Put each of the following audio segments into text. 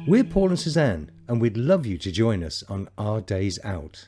We're Paul and Suzanne, and we'd love you to join us on our days out.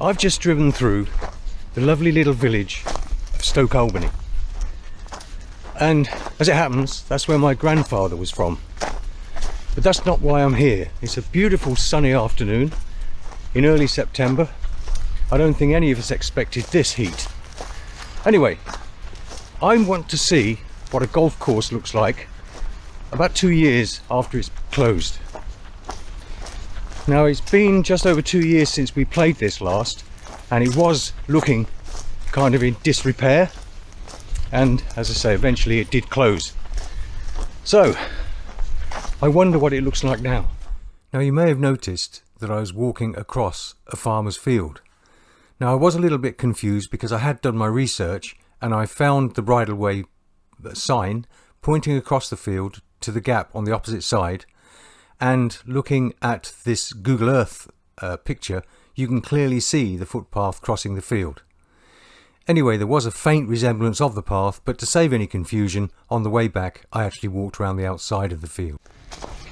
I've just driven through the lovely little village of Stoke Albany, and as it happens, that's where my grandfather was from. But that's not why I'm here. It's a beautiful sunny afternoon in early September. I don't think any of us expected this heat. Anyway, I want to see what a golf course looks like about 2 years after it's closed. Now, it's been just over 2 years since we played this last, and it was looking kind of in disrepair, and as I say, eventually it did close. So I wonder what it looks like now. Now, you may have noticed that I was walking across a farmer's field. Now, I was a little bit confused because I had done my research and I found the bridleway sign pointing across the field to the gap on the opposite side. And looking at this Google Earth picture, you can clearly see the footpath crossing the field. Anyway, there was a faint resemblance of the path, but to save any confusion, on the way back I actually walked around the outside of the field.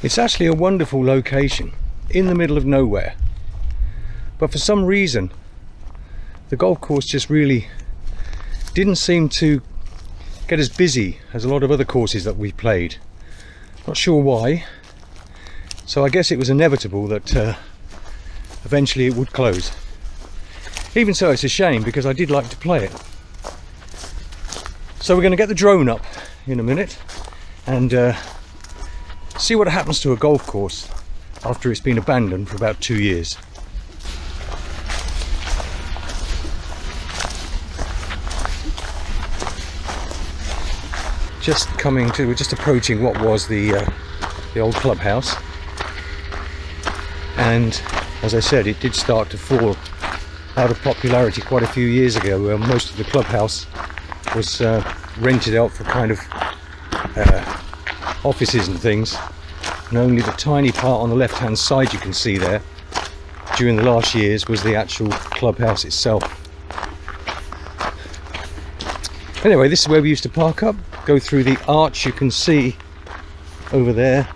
It's actually a wonderful location in the middle of nowhere, but for some reason the golf course just really didn't seem to get as busy as a lot of other courses that we've played. Not sure why. So I guess it was inevitable that eventually it would close. Even so, it's a shame because I did like to play it. So we're going to get the drone up in a minute and see what happens to a golf course after it's been abandoned for about 2 years. We're just approaching what was the old clubhouse. And as I said, it did start to fall out of popularity quite a few years ago, where most of the clubhouse was rented out for kind of offices and things, and only the tiny part on the left hand side you can see there during the last years was the actual clubhouse itself. Anyway, this is where we used to park up, go through the arch you can see over there,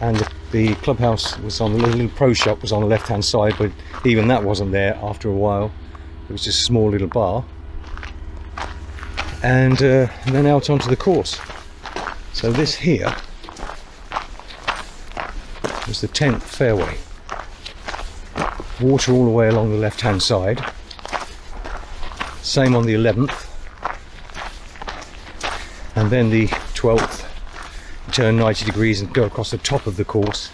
and the clubhouse was on the little pro shop was on the left hand side, but even that wasn't there after a while. It was just a small little bar, and then out onto the course. So this here was the 10th fairway, water all the way along the left hand side, same on the 11th, and then the 12th turn 90 degrees and go across the top of the course.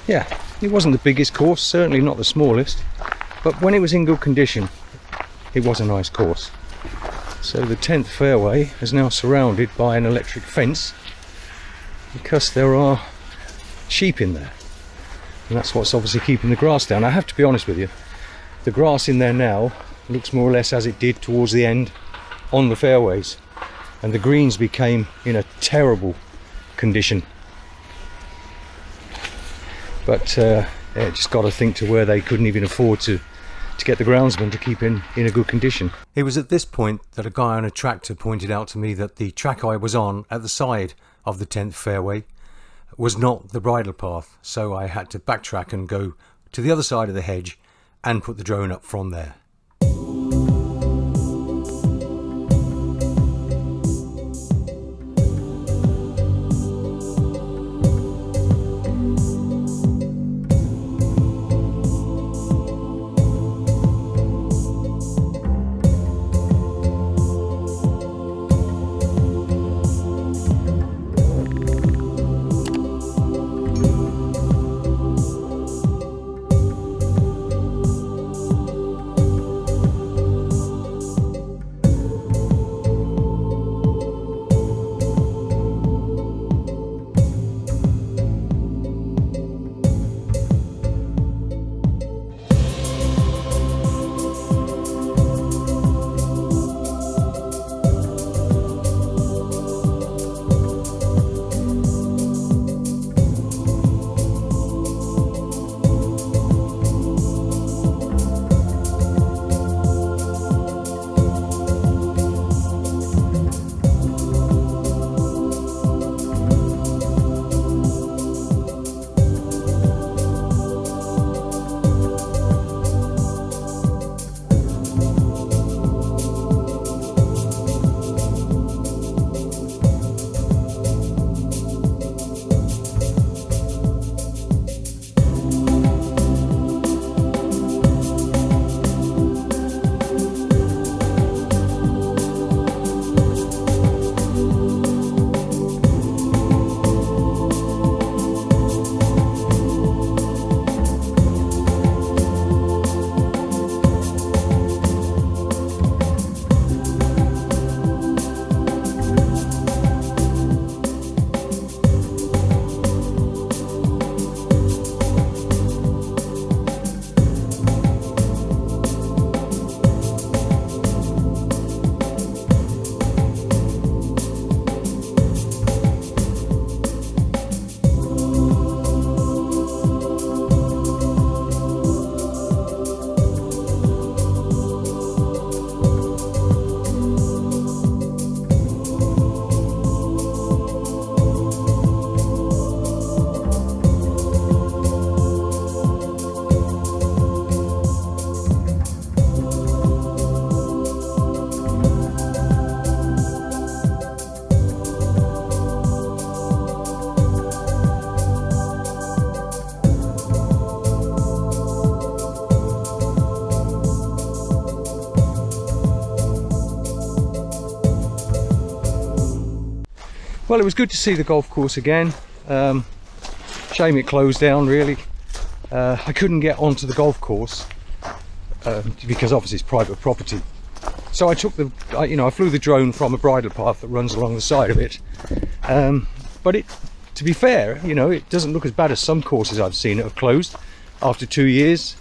Yeah, it wasn't the biggest course, certainly not the smallest, but when it was in good condition it was a nice course. So the 10th fairway is now surrounded by an electric fence because there are sheep in there, and that's what's obviously keeping the grass down. I have to be honest with you, the grass in there now looks more or less as it did towards the end on the fairways, and the greens became in a terrible condition. But yeah, just got to think to where they couldn't even afford to get the groundsman to keep in a good condition. It was at this point that a guy on a tractor pointed out to me that the track I was on at the side of the 10th fairway was not the bridle path, so I had to backtrack and go to the other side of the hedge and put the drone up from there. Well, it was good to see the golf course again. Shame it closed down, really. I couldn't get onto the golf course because obviously it's private property. So I took I flew the drone from a bridle path that runs along the side of it. But to be fair, it doesn't look as bad as some courses I've seen that have closed after 2 years.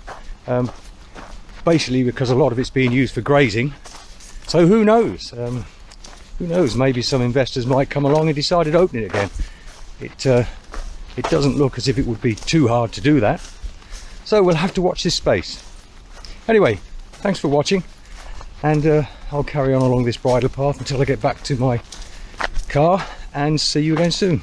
Basically because a lot of it's being used for grazing. So who knows? Who knows, maybe some investors might come along and decide to open it again. It doesn't look as if it would be too hard to do that. So we'll have to watch this space. Anyway, thanks for watching, and I'll carry on along this bridle path until I get back to my car, and see you again soon.